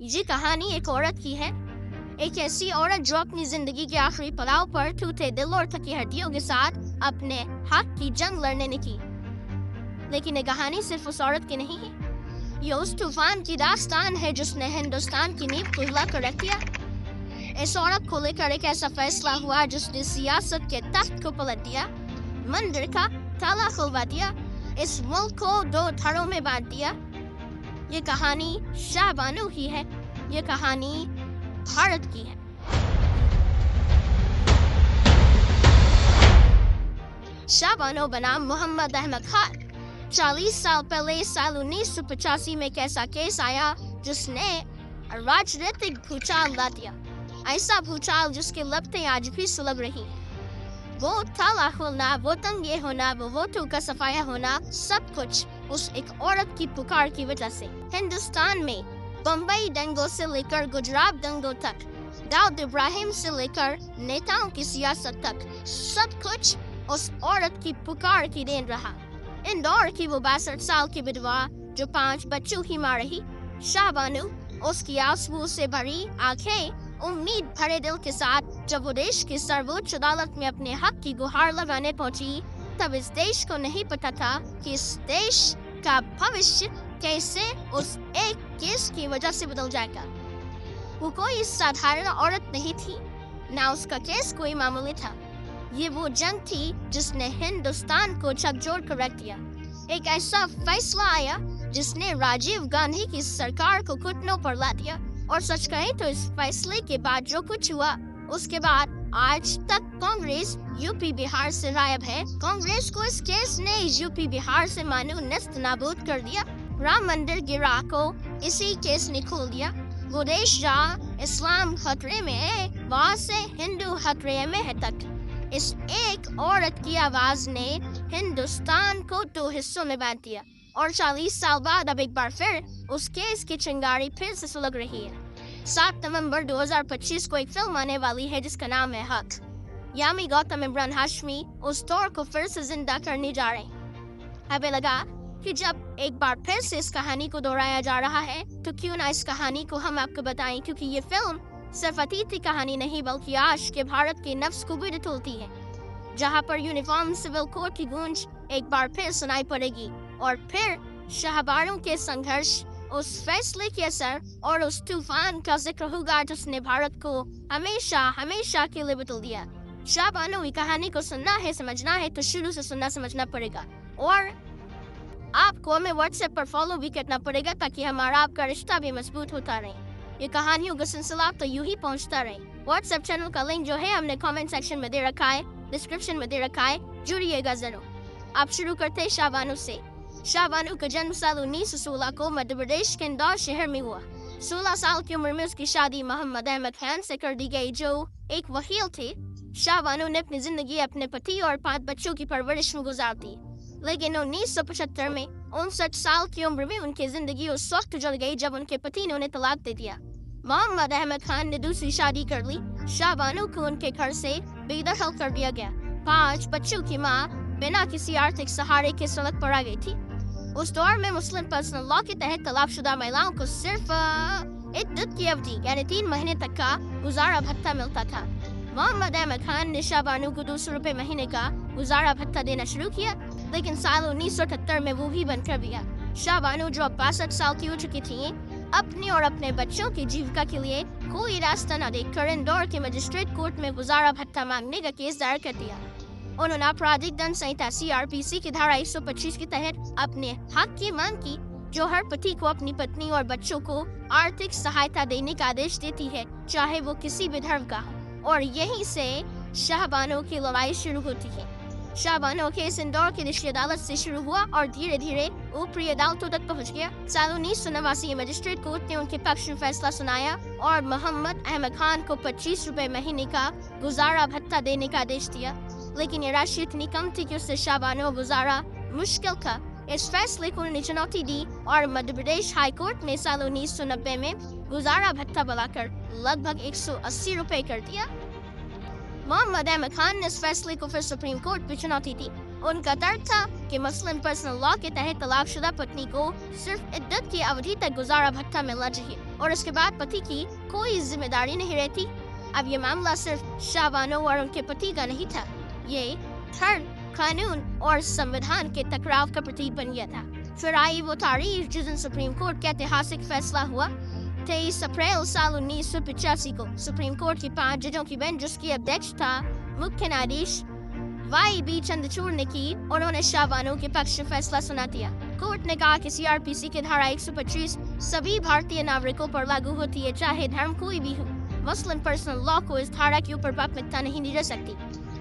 ये कहानी एक औरत की है, एक ऐसी औरत जो अपनी जिंदगी के आखिरी पड़ाव पर टूटे दिल और थकी हड्डियों के साथ अपने हक की जंग लड़ने निकली। लेकिन ये कहानी सिर्फ उस औरत की नहीं है, ये उस तूफान की दास्तान है जिसने हिंदुस्तान की नींव को हिला कर रख दिया। इस औरत को लेकर एक ऐसा फैसला हुआ जिसने सियासत के तख्त को पलट दिया, मंदिर का ताला खुलवा दिया, इस मुल्क को दो धड़ों में बांट दिया। ये कहानी शाहबानो की है, ये कहानी भारत की है। शाहबानो बनाम मोहम्मद अहमद खान। 40 साल पहले साल 1985 में एक ऐसा केस आया जिसने राजनीतिक भूचाल ला दिया, ऐसा भूचाल जिसके लपटें आज भी सुलग रही हैं। वो ताला खुलना, वो दंगे होना, वो वोटों का सफाया होना, सब कुछ उस एक औरत की पुकार की वजह से। हिंदुस्तान में बम्बई दंगों से लेकर गुजरात दंगों तक, दाऊद इब्राहिम से लेकर नेताओं की सियासत तक, सब कुछ उस औरत की पुकार की देन रहा। इंदौर की वो 62 साल की विधवा जो 5 बच्चों की मां रही, शाहबानो, उसकी आंसू से भरी आंखें उम्मीद भरे दिल के साथ जब वो देश की सर्वोच्च अदालत में अपने हक की गुहार लगाने पहुंची, तब इस देश को नहीं पता था कि इस देश का भविष्य कैसे उस एक केस की वजह से बदल जाएगा। वो कोई साधारण औरत नहीं थी, ना उसका केस कोई मामूली था। ये वो जंग थी जिसने हिंदुस्तान को झकझोर कर रख दिया। एक ऐसा फैसला आया जिसने राजीव गांधी की सरकार को घुटनों पर ला दिया। और सच कहें तो इस फैसले के बाद जो कुछ हुआ, उसके बाद आज तक कांग्रेस यूपी बिहार से गायब है। कांग्रेस को इस केस ने यूपी बिहार से मानो नेस्त नाबूद कर दिया। राम मंदिर गिरा को इसी केस ने खोल दिया। वो देश जहाँ इस्लाम खतरे में है, वहाँ से हिंदू खतरे में है तक। इस एक औरत की आवाज ने हिंदुस्तान को 2 हिस्सों में बांट दिया। और 40 साल बाद अब एक बार फिर उस केस की चिंगारी फिर से सुलग रही है। 7 नवंबर 2025 को एक फिल्म आने वाली है जिसका नाम है हक। यामी गौतम इमरान हाशमी उस दौर को फिर से जिंदा करने जा रहे हैं। हमें लगा कि जब एक बार फिर से इस कहानी को दोहराया जा रहा है तो क्यों ना इस कहानी को हम आपको बताएं, क्योंकि ये फिल्म सिर्फ अतीत की कहानी नहीं बल्कि आज के भारत के नफ्स को भी टटोलती है, जहाँ पर यूनिफॉर्म सिविल कोड की गूंज एक बार फिर सुनाई पड़ेगी और फिर शाहबानो के संघर्ष, उस फैसले के असर और उस तूफान का जिक्र होगा जिसने भारत को हमेशा हमेशा के लिए बदल दिया। शाहबानो की कहानी को सुनना है, समझना है तो शुरू से सुनना समझना पड़ेगा और आपको हमें व्हाट्सएप पर फॉलो भी करना पड़ेगा ताकि हमारा आपका रिश्ता भी मजबूत होता रहे। ये कहानियों का सिलसिला तो यूं ही पहुंचता रहे। व्हाट्सएप चैनल का लिंक जो है हमने कमेंट सेक्शन में दे रखा है, डिस्क्रिप्शन में दे रखा है, जुड़िएगा जरूर। आप शुरू करते हैं शाहबानो से। शाहबानो का जन्म साल 1916 को मध्य प्रदेश के इंदौर शहर में हुआ। 16 साल की उम्र में उसकी शादी मोहम्मद अहमद खान से कर दी गई जो एक वकील थे। शाहबानो ने अपनी जिंदगी अपने पति और 5 बच्चों की परवरिश में गुजार दी, लेकिन 1975 में 59 साल की उम्र में उनकी जिंदगी उस वक्त जल गई जब उनके पति ने उन्हें तलाक दे दिया। मोहम्मद अहमद खान ने दूसरी शादी कर ली। शाहबानो को उनके घर से बेदखल कर दिया गया। 5 बच्चों की माँ बिना किसी आर्थिक सहारे के सड़क पर आ गई थी। उस दौर में मुस्लिम पर्सनल लॉ के तहत तलाकशुदा महिलाओं को सिर्फ इद्दत की अवधि यानी 3 महीने तक का गुजारा भत्ता मिलता था। मोहम्मद अहमद खान ने शाहबानो को 200 रुपए महीने का गुजारा भत्ता देना शुरू किया, लेकिन साल 1978 में वो भी बंद कर दिया। शाहबानो जो अब 62 साल की हो चुकी थी, अपने और अपने बच्चों की जीविका के लिए कोई रास्ता न देखकर इंदौर के मजिस्ट्रेट कोर्ट में गुजारा भत्ता मांगने का केस दायर कर दिया। उन्होंने आपराधिक दंड संहिता CRPC की धारा 125 के तहत अपने हक की मांग की, जो हर पति को अपनी पत्नी और बच्चों को आर्थिक सहायता देने का आदेश देती है, चाहे वो किसी भी धर्म का हो। और यहीं से शाहबानो की लड़ाई शुरू होती है। शाहबानो केस इंदौर की निचली अदालत से शुरू हुआ और धीरे धीरे ऊपरी अदालतों तक पहुंच गया। साल 1989 मजिस्ट्रेट कोर्ट ने उनके पक्ष में फैसला सुनाया और मोहम्मद अहमद खान को 25 रुपए महीने का गुजारा भत्ता देने का आदेश दिया, लेकिन ये राशि इतनी कम थी कि उससे शाहबानो गुजारा मुश्किल था। इस फैसले को उन्होंने चुनौती दी और मध्य प्रदेश हाई कोर्ट ने साल 1990 में गुजारा भत्ता बढ़ाकर लगभग 180 रुपए कर दिया। मोहम्मद अहमद खान ने इस फैसले को फिर सुप्रीम कोर्ट में चुनौती दी, उनका तर्क था कि मुस्लिम पर्सनल लॉ के तहत तलाकशुदा पत्नी को सिर्फ इद्दत की अवधि तक गुजारा भत्ता मिलना चाहिए और उसके बाद पति की कोई जिम्मेदारी नहीं रहती। अब ये मामला सिर्फ शाह बानो और उनके पति का नहीं था, ये धर्म, कानून और संविधान के टकराव का प्रतीक बन गया था। फिर आई वो तारीख जिस दिन सुप्रीम कोर्ट का ऐतिहासिक फैसला हुआ। 23 अप्रैल साल 1985 को सुप्रीम कोर्ट की 5 जजों की बेंच, जिसकी अध्यक्ष था मुख्य न्यायाधीश YB चंद्रचूड़ ने की, उन्होंने शाह बानो के पक्ष में फैसला सुना दिया। कोर्ट ने कहा कि CRPC के धारा 125 सभी भारतीय नागरिकों पर लागू होती है, चाहे धर्म कोई भी हो। मुस्लिम पर्सनल लॉ को इस धारा के ऊपर प्राथमिकता नहीं दी जा सकती।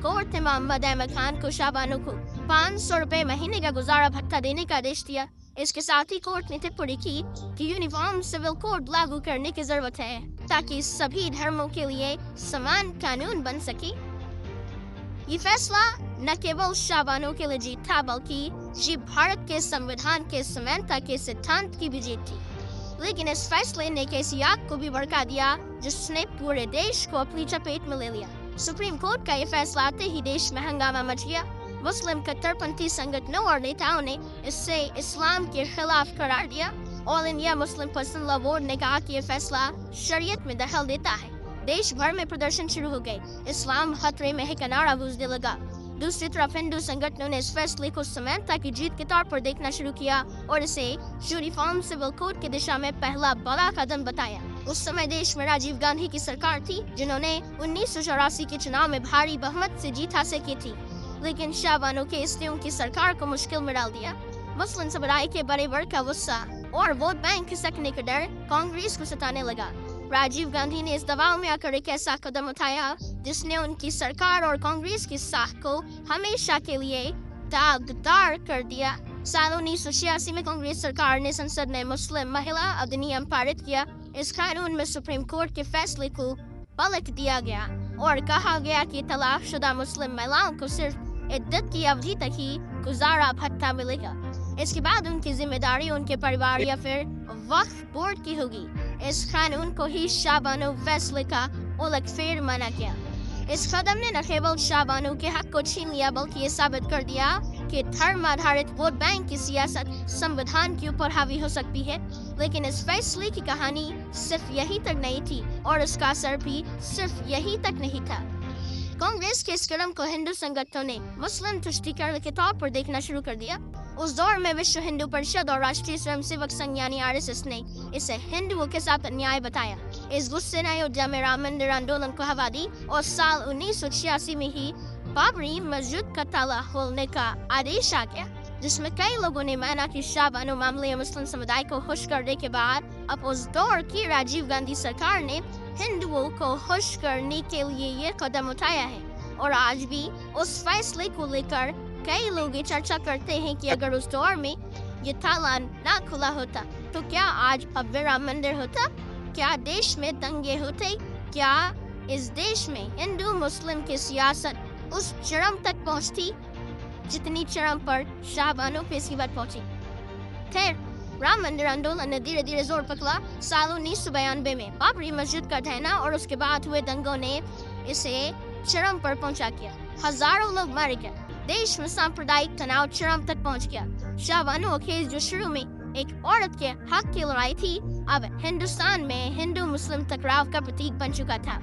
कोर्ट ने मोहम्मद अहमद खान को शाह बानो को 500 रुपए महीने का गुजारा भत्ता देने का आदेश दिया। इसके साथ ही कोर्ट ने टिप्पणी की कि यूनिफॉर्म सिविल कोड लागू करने की जरूरत है ताकि सभी धर्मों के लिए समान कानून बन सके। ये फैसला न केवल शाह बानो के लिए जीत था, बल्कि ये भारत के संविधान के समानता के सिद्धांत की भी जीत थी। लेकिन इस फैसले ने कैसी आग को भी भड़का दिया जिसने पूरे देश को अपनी चपेट में ले लिया। सुप्रीम कोर्ट का ये फैसला आते ही देश में हंगामा मच गया। मुस्लिम कट्टरपंथी संगठनों और नेताओं ने इसे इस्लाम के खिलाफ करार दिया। All India Muslim personal law board ने कहा कि ये फैसला शरीयत में दखल देता है। देश भर में प्रदर्शन शुरू हो गए, इस्लाम खतरे में है का नारा गूंजने लगा। दूसरी तरफ हिंदू संगठनों ने इस फैसले को समानता की जीत के तौर पर देखना शुरू किया और इसे यूनिफॉर्म सिविल कोड की दिशा में पहला बड़ा कदम बताया। उस समय देश में राजीव गांधी की सरकार थी, जिन्होंने 1984 के चुनाव में भारी बहुमत से जीत हासिल की थी, लेकिन शाह बानो के इसने उनकी सरकार को मुश्किल में डाल दिया। मुस्लिम समुदाय के बड़े वर्ग का गुस्सा और वोट बैंक खिसकने का डर कांग्रेस को सताने लगा। राजीव गांधी ने इस दबाव में आकर एक ऐसा कदम उठाया जिसने उनकी सरकार और कांग्रेस की साख को हमेशा के लिए दागदार कर दिया। साल 1986 में कांग्रेस सरकार ने संसद में मुस्लिम महिला अधिनियम पारित किया। इस कानून में सुप्रीम कोर्ट के फैसले को पलट दिया गया और कहा गया कि तलाकशुदा मुस्लिम महिलाओं को सिर्फ इद्दत की अवधि तक ही गुजारा भत्ता मिलेगा। इसके बाद उनकी जिम्मेदारी उनके परिवार या फिर वक्फ बोर्ड की होगी। इस कानून को ही शाह बानो फैसले का उलटफेर माना गया। इस कदम ने न केवल शाह बानो के हक को छीन लिया, बल्कि ये साबित कर दिया कि धर्म आधारित वोट बैंक की सियासत संविधान के ऊपर हावी हो सकती है। लेकिन इस फैसले की कहानी सिर्फ यही तक नहीं थी और उसका असर भी सिर्फ यही तक नहीं था। कांग्रेस के इस कदम को हिंदू संगठनों ने मुस्लिम तुष्टीकरण के तौर पर देखना शुरू कर दिया। उस दौर में विश्व हिंदू परिषद और राष्ट्रीय स्वयंसेवक संघ यानी RSS ने इसे हिंदुओं के साथ अन्याय बताया। इस गुस्से ने अयोध्या में राम मंदिर आंदोलन को हवा दी और साल 1986 में ही बाबरी मस्जिद का ताला खोलने का आदेश आ गया, जिसमें कई लोगों ने माना कि शाह बानो मामले मुस्लिम समुदाय को खुश करने के बाद अब उस दौर की राजीव गांधी सरकार ने हिंदुओं को खुश करने के लिए ये कदम उठाया है। और आज भी उस फैसले को लेकर कई लोग ये चर्चा करते हैं कि अगर उस दौर में ये ताला ना खुला होता तो क्या आज भव्य राम मंदिर होता, क्या देश में दंगे होते, क्या इस देश में हिंदू मुस्लिम की सियासत उस चरम तक पहुंचती जितनी चरम पर शाह बानो पे इसकी बात पहुंची। खैर, राम मंदिर आंदोलन ने धीरे धीरे जोर पकड़ा। साल 1992 में बाबरी मस्जिद का ढहना और उसके बाद हुए दंगों ने इसे चरम पर पहुंचा दिया। हजारों लोग मारे गए, देश में सांप्रदायिक तनाव चरम तक पहुंच गया। शाह बानो केस जो शुरू में एक औरत के हक की लड़ाई थी, अब हिंदुस्तान में हिंदू मुस्लिम टकराव का प्रतीक बन चुका था।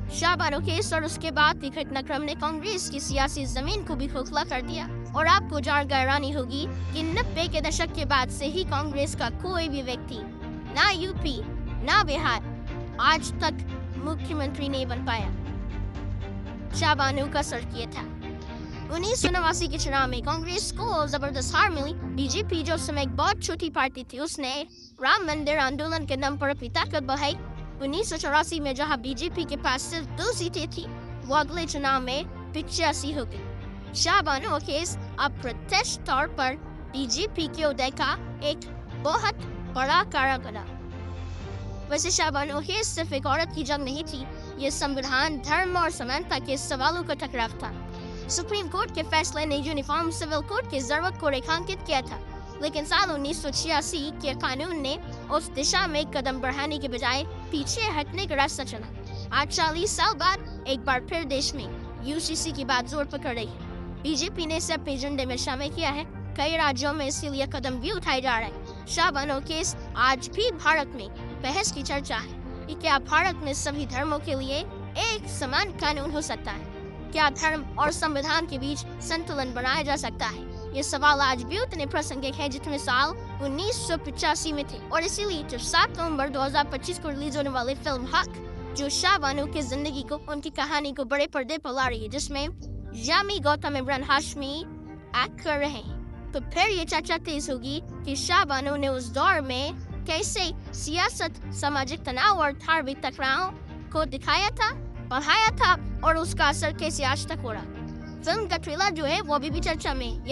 शाह बानो केस और उसके बाद के घटनाक्रम ने कांग्रेस की सियासी जमीन को भी खोखला कर दिया। और आपको जानकर हैरानी होगी कि 90 के दशक के बाद से ही कांग्रेस का कोई भी व्यक्ति ना यूपी ना बिहार आज तक मुख्यमंत्री नहीं बन पाया। शाह बानो का सर किया था। 1989 के चुनाव में कांग्रेस को जबरदस्त हार मिली। बीजेपी जो उस समय एक बहुत छोटी पार्टी थी, उसने राम मंदिर आंदोलन के दम पर अपनी ताकत बढ़ाई। 1984 में जहां बीजेपी के पास सिर्फ 2 सीटें थी, वो अगले चुनाव में 85 हो गई। शाह बानो केस अब प्रत्यक्ष तौर पर बीजेपी के उदय का एक बहुत बड़ा कारण बना। वैसे शाह बानो केस सिर्फ एक औरत की जंग नहीं थी, ये संविधान, धर्म और समानता के सवालों का टकराव था। सुप्रीम कोर्ट के फैसले ने यूनिफॉर्म सिविल कोड की जरूरत को रेखांकित किया था, लेकिन साल 1986 के कानून ने उस दिशा में कदम बढ़ाने के बजाय पीछे हटने का रास्ता चुना। आज 40 साल बाद एक बार फिर देश में UCC की बात जोर पकड़ रही है। बीजेपी ने सब एजेंडे में शामिल किया है। कई राज्यों में इसीलिए कदम भी उठाए जा रहे हैं। शाहबानो केस आज भी भारत में बहस की चर्चा है कि क्या भारत में सभी धर्मों के लिए एक समान कानून हो सकता है? क्या धर्म और संविधान के बीच संतुलन बनाया जा सकता है? ये सवाल आज भी उतने प्रासंगिक है जितने साल 1985 में थे। और इसीलिए जब 7 नवंबर 2025 को रिलीज होने वाली फिल्म हक, जो शाहबानो की जिंदगी को, उनकी कहानी को बड़े पर्दे पर ला रही है, जिसमें जामी गौतम इमरान हाशमी एक्ट कर रहे हैं, तो फिर ये चर्चा तेज होगी कि शाहबानो ने उस दौर में कैसे सियासत, सामाजिक तनाव और धार्मिक टकराव को दिखाया था, बढ़ाया था और उसका असर कैसे आज तक हो रहा। फिल्म का ट्रेलर जो है वो अभी भी चर्चा में।